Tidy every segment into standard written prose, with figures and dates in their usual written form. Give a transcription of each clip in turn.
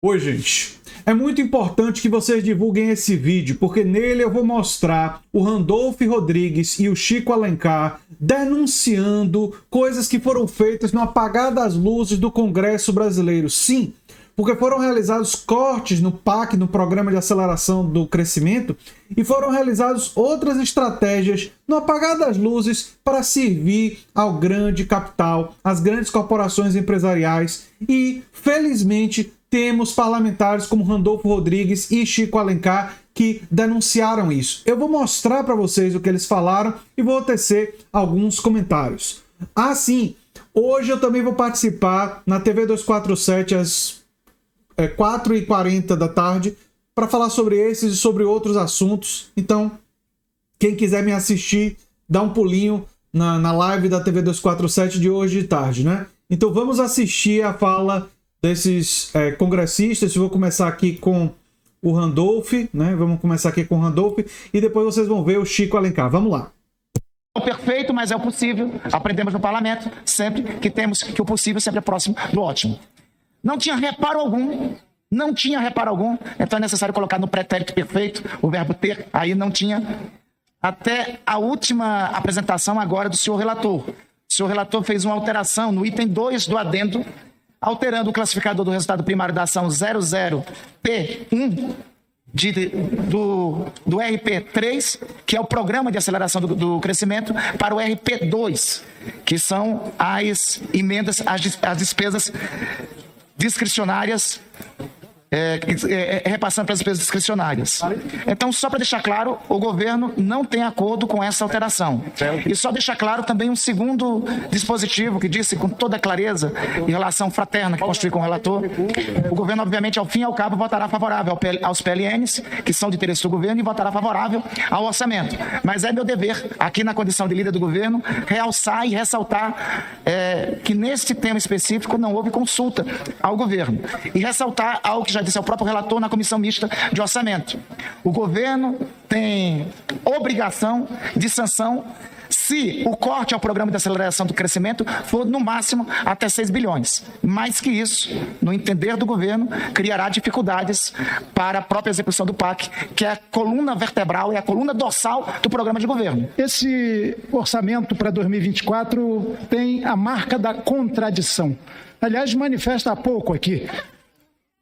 Oi, gente. É muito importante que vocês divulguem esse vídeo, porque nele eu vou mostrar o Randolph Rodrigues e o Chico Alencar denunciando coisas que foram feitas no apagar das luzes do Congresso Brasileiro. Sim, porque foram realizados cortes no PAC, no Programa de Aceleração do Crescimento, e foram realizadas outras estratégias no apagar das luzes para servir ao grande capital, às grandes corporações empresariais. E, felizmente, temos parlamentares como Randolph Rodrigues e Chico Alencar que denunciaram isso. Eu vou mostrar para vocês o que eles falaram e vou tecer alguns comentários. Sim, hoje eu também vou participar na TV 247 às 4h40 da tarde para falar sobre esses e sobre outros assuntos. Então, quem quiser me assistir, dá um pulinho na live da TV 247 de hoje de tarde, né? Então vamos assistir a fala desses congressistas. Eu vou começar aqui com o Randolph, né? Vamos começar aqui com o Randolph e depois vocês vão ver o Chico Alencar. Vamos lá. É o perfeito, mas é o possível. Aprendemos no parlamento sempre que temos que o possível sempre é próximo do ótimo. Não tinha reparo algum. Então é necessário colocar no pretérito perfeito o verbo ter. Aí não tinha. Até a última apresentação agora do senhor relator. O senhor relator fez uma alteração no item 2 do adendo, alterando o classificador do resultado primário da ação 00P1 do RP3, que é o Programa de Aceleração do Crescimento, para o RP2, que são as emendas, as despesas discricionárias, repassando para as despesas discricionárias. Então, só para deixar claro, o governo não tem acordo com essa alteração. E só deixar claro também um segundo dispositivo que disse com toda clareza, em relação fraterna que construí com o relator, o governo, obviamente, ao fim e ao cabo, votará favorável aos PLNs, que são de interesse do governo, e votará favorável ao orçamento. Mas é meu dever, aqui na condição de líder do governo, realçar e ressaltar que neste tema específico não houve consulta ao governo. E ressaltar algo que já disse ao próprio relator na comissão mista de orçamento. O governo tem obrigação de sanção se o corte ao programa de aceleração do crescimento for, no máximo, até 6 bilhões. Mais que isso, no entender do governo, criará dificuldades para a própria execução do PAC, que é a coluna vertebral e a coluna dorsal do programa de governo. Esse orçamento para 2024 tem a marca da contradição. Aliás, manifesta há pouco aqui.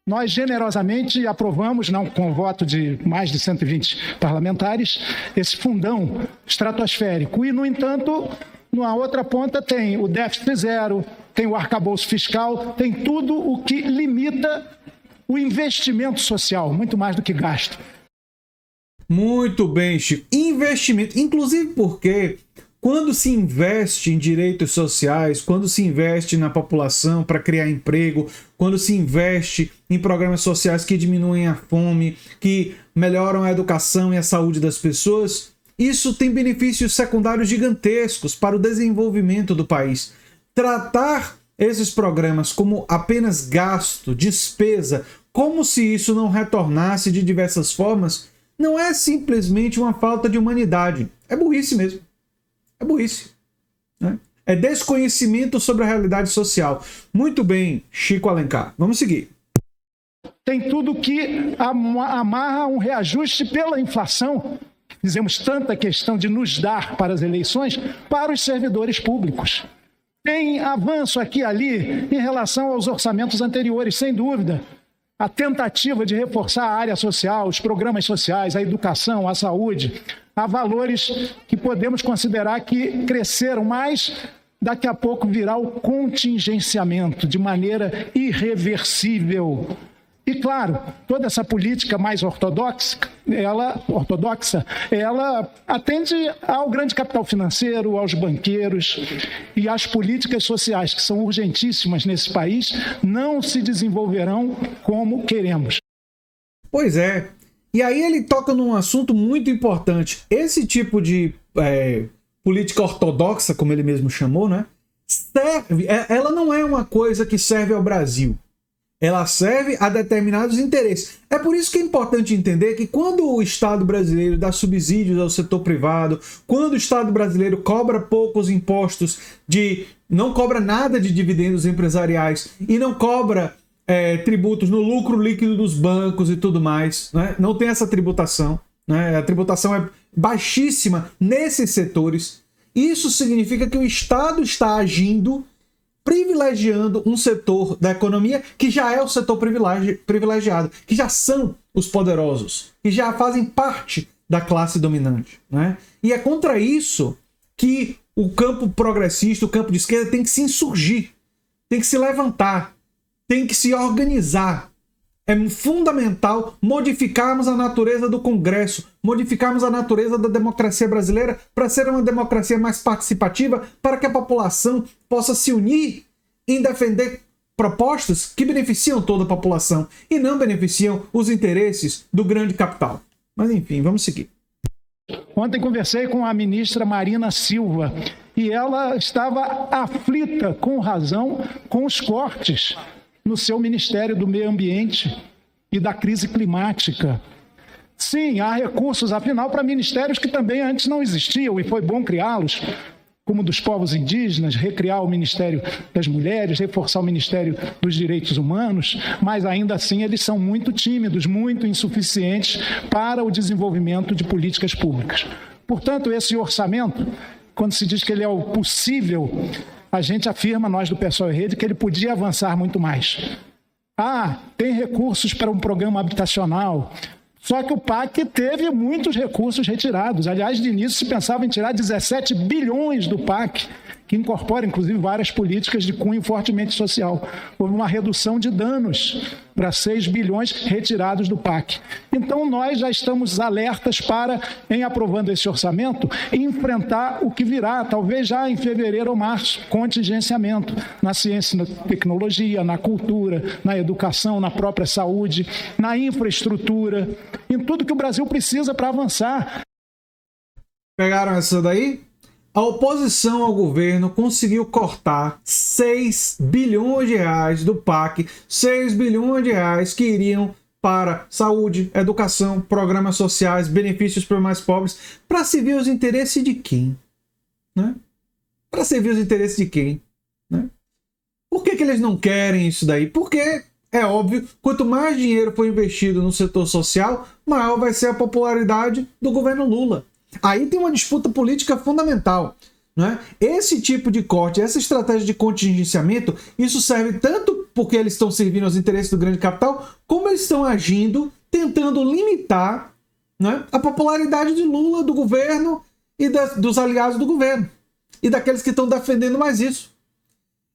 Nós generosamente aprovamos, não com o voto de mais de 120 parlamentares, esse fundão estratosférico. E, no entanto, na outra ponta tem o déficit zero, tem o arcabouço fiscal, tem tudo o que limita o investimento social, muito mais do que gasto. Muito bem, Chico. Investimento, inclusive porque quando se investe em direitos sociais, quando se investe na população para criar emprego, quando se investe em programas sociais que diminuem a fome, que melhoram a educação e a saúde das pessoas, isso tem benefícios secundários gigantescos para o desenvolvimento do país. Tratar esses programas como apenas gasto, despesa, como se isso não retornasse de diversas formas, não é simplesmente uma falta de humanidade. É burrice mesmo. É burrice, né? É desconhecimento sobre a realidade social. Muito bem, Chico Alencar. Vamos seguir. Tem tudo que amarra um reajuste pela inflação. Fizemos tanta questão de nos dar para as eleições, para os servidores públicos. Tem avanço aqui e ali em relação aos orçamentos anteriores, sem dúvida. A tentativa de reforçar a área social, os programas sociais, a educação, a saúde, há valores que podemos considerar que cresceram, mas daqui a pouco virá o contingenciamento de maneira irreversível. E, claro, toda essa política mais ortodoxa, ela atende ao grande capital financeiro, aos banqueiros, e as políticas sociais, que são urgentíssimas nesse país, não se desenvolverão como queremos. Pois é. E aí ele toca num assunto muito importante. Esse tipo de política ortodoxa, como ele mesmo chamou, né? Ela não é uma coisa que serve ao Brasil. Ela serve a determinados interesses. É por isso que é importante entender que quando o Estado brasileiro dá subsídios ao setor privado, quando o Estado brasileiro cobra poucos impostos, não cobra nada de dividendos empresariais e não cobra tributos no lucro líquido dos bancos e tudo mais, né? Não tem essa tributação, né? A tributação é baixíssima nesses setores. Isso significa que o Estado está agindo, privilegiando um setor da economia que já é o setor privilegiado, que já são os poderosos, que já fazem parte da classe dominante, né? E é contra isso que o campo progressista, o campo de esquerda tem que se insurgir, tem que se levantar, tem que se organizar. É fundamental modificarmos a natureza do Congresso, modificarmos a natureza da democracia brasileira para ser uma democracia mais participativa, para que a população possa se unir em defender propostas que beneficiam toda a população e não beneficiam os interesses do grande capital. Mas enfim, vamos seguir. Ontem conversei com a ministra Marina Silva e ela estava aflita, com razão, com os cortes no seu Ministério do Meio Ambiente e da crise climática. Sim, há recursos, afinal, para ministérios que também antes não existiam e foi bom criá-los, como dos povos indígenas, recriar o Ministério das Mulheres, reforçar o Ministério dos Direitos Humanos, mas ainda assim eles são muito tímidos, muito insuficientes para o desenvolvimento de políticas públicas. Portanto, esse orçamento, quando se diz que ele é o possível, a gente afirma, nós do PSOL e Rede, que ele podia avançar muito mais. Tem recursos para um programa habitacional. Só que o PAC teve muitos recursos retirados. Aliás, de início se pensava em tirar 17 bilhões do PAC, que incorpora, inclusive, várias políticas de cunho fortemente social. Houve uma redução de danos para 6 bilhões retirados do PAC. Então, nós já estamos alertas para, em aprovando esse orçamento, enfrentar o que virá, talvez já em fevereiro ou março, contingenciamento na ciência e na tecnologia, na cultura, na educação, na própria saúde, na infraestrutura, em tudo que o Brasil precisa para avançar. Pegaram essa daí? A oposição ao governo conseguiu cortar 6 bilhões de reais do PAC, 6 bilhões de reais que iriam para saúde, educação, programas sociais, benefícios para os mais pobres, para servir os interesses de quem? Né? Para servir os interesses de quem? Né? Por que eles não querem isso daí? Porque, é óbvio, quanto mais dinheiro for investido no setor social, maior vai ser a popularidade do governo Lula. Aí tem uma disputa política fundamental, né? Esse tipo de corte, essa estratégia de contingenciamento, isso serve tanto porque eles estão servindo aos interesses do grande capital, como eles estão agindo, tentando limitar, né, a popularidade de Lula, do governo e dos aliados do governo e daqueles que estão defendendo mais isso.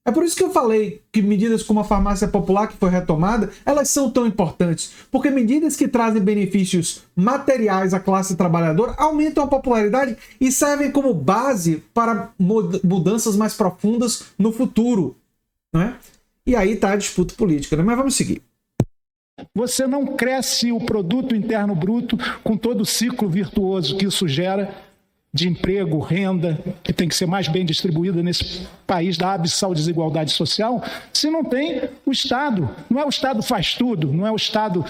É por isso que eu falei que medidas como a farmácia popular, que foi retomada, elas são tão importantes. Porque medidas que trazem benefícios materiais à classe trabalhadora aumentam a popularidade e servem como base para mudanças mais profundas no futuro. Né? E aí está a disputa política. Né? Mas vamos seguir. Você não cresce o produto interno bruto com todo o ciclo virtuoso que isso gera, de emprego, renda, que tem que ser mais bem distribuída nesse país da abissal desigualdade social, se não tem o Estado. Não é o Estado faz tudo, não é o Estado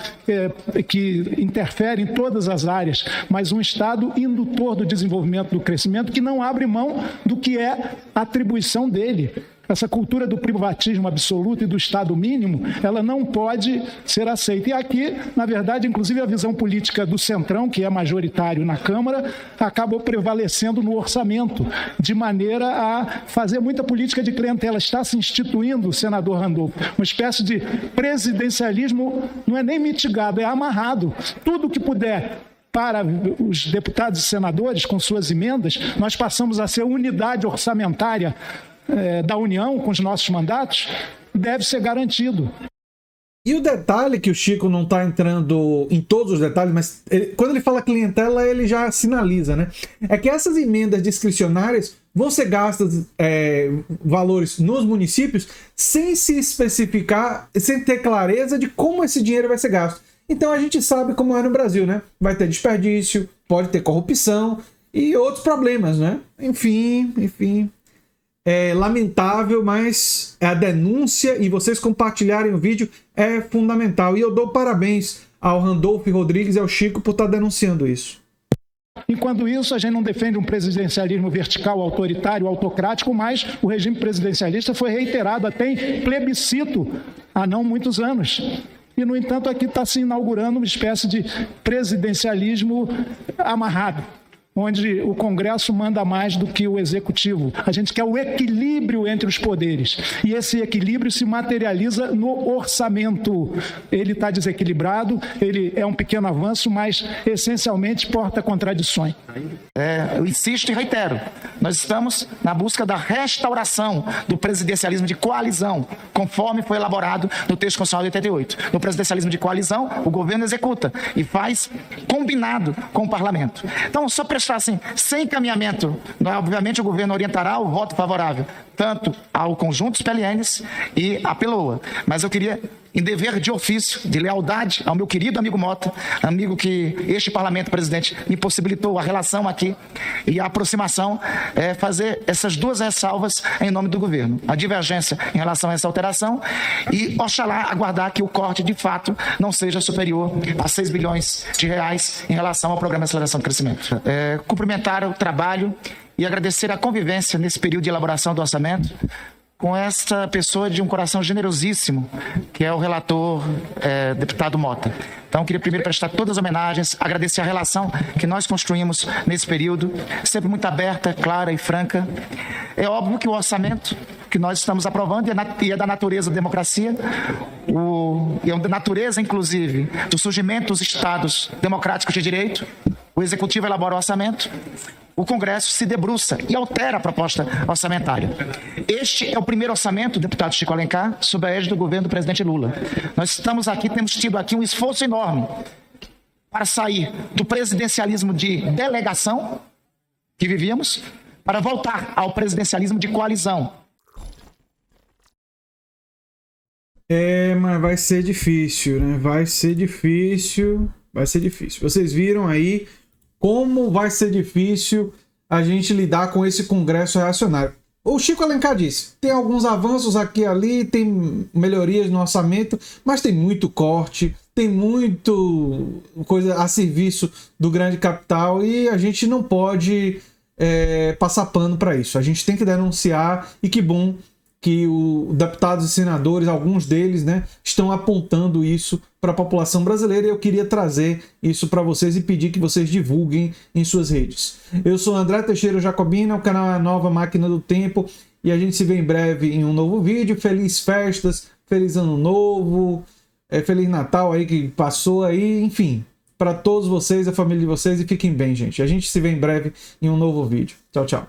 que interfere em todas as áreas, mas um Estado indutor do desenvolvimento, do crescimento, que não abre mão do que é a atribuição dele. Essa cultura do privatismo absoluto e do Estado mínimo, ela não pode ser aceita. E aqui, na verdade, inclusive a visão política do Centrão, que é majoritário na Câmara, acaba prevalecendo no orçamento, de maneira a fazer muita política de clientela. Está se instituindo, senador Randolfo, uma espécie de presidencialismo, não é nem mitigado, é amarrado. Tudo que puder para os deputados e senadores, com suas emendas, nós passamos a ser unidade orçamentária da União com os nossos mandatos, deve ser garantido. E o detalhe que o Chico não está entrando em todos os detalhes, mas quando ele fala clientela, ele já sinaliza, né? É que essas emendas discricionárias vão ser gastas valores nos municípios sem se especificar, sem ter clareza de como esse dinheiro vai ser gasto. Então a gente sabe como é no Brasil, né? Vai ter desperdício, pode ter corrupção e outros problemas, né? Enfim. É lamentável, mas a denúncia e vocês compartilharem o vídeo é fundamental. E eu dou parabéns ao Randolfo Rodrigues e ao Chico por estar denunciando isso. Enquanto isso, a gente não defende um presidencialismo vertical, autoritário, autocrático, mas o regime presidencialista foi reiterado até em plebiscito há não muitos anos. E, no entanto, aqui está se inaugurando uma espécie de presidencialismo amarrado, onde o Congresso manda mais do que o Executivo. A gente quer o equilíbrio entre os poderes. E esse equilíbrio se materializa no orçamento. Ele está desequilibrado, ele é um pequeno avanço, mas essencialmente porta contradições. Eu insisto e reitero, nós estamos na busca da restauração do presidencialismo de coalizão, conforme foi elaborado no texto constitucional de 88. No presidencialismo de coalizão, o governo executa e faz combinado com o parlamento. Então, só prestar assim, sem encaminhamento, obviamente o governo orientará o voto favorável, tanto ao conjunto dos PLNs e à PLOA. Mas eu queria, em dever de ofício, de lealdade ao meu querido amigo Mota, amigo que este parlamento, presidente, me possibilitou a relação aqui e a aproximação, fazer essas duas ressalvas em nome do governo. A divergência em relação a essa alteração e, oxalá, aguardar que o corte, de fato, não seja superior a 6 bilhões de reais em relação ao Programa de Aceleração do Crescimento. Cumprimentar o trabalho e agradecer a convivência nesse período de elaboração do orçamento com esta pessoa de um coração generosíssimo, que é o relator, deputado Mota. Então, queria primeiro prestar todas as homenagens, agradecer a relação que nós construímos nesse período, sempre muito aberta, clara e franca. É óbvio que o orçamento que nós estamos aprovando e é da natureza da democracia, e é da natureza, inclusive, do surgimento dos Estados democráticos de direito. O Executivo elabora o orçamento, o Congresso se debruça e altera a proposta orçamentária. Este é o primeiro orçamento, deputado Chico Alencar, sob a égide do governo do presidente Lula. Nós temos tido aqui um esforço enorme para sair do presidencialismo de delegação que vivíamos, para voltar ao presidencialismo de coalizão. Mas vai ser difícil, né? Vai ser difícil. Vocês viram aí como vai ser difícil a gente lidar com esse Congresso reacionário. O Chico Alencar disse, tem alguns avanços aqui e ali, tem melhorias no orçamento, mas tem muito corte, tem muito coisa a serviço do grande capital e a gente não pode passar pano para isso. A gente tem que denunciar e que bom que os deputados e senadores, alguns deles, né, estão apontando isso para a população brasileira e eu queria trazer isso para vocês e pedir que vocês divulguem em suas redes. Eu sou André Teixeira Jacobina, o canal é a Nova Máquina do Tempo e a gente se vê em breve em um novo vídeo. Feliz festas, feliz ano novo, feliz Natal aí que passou aí, enfim, para todos vocês, a família de vocês e fiquem bem, gente. A gente se vê em breve em um novo vídeo. Tchau, tchau.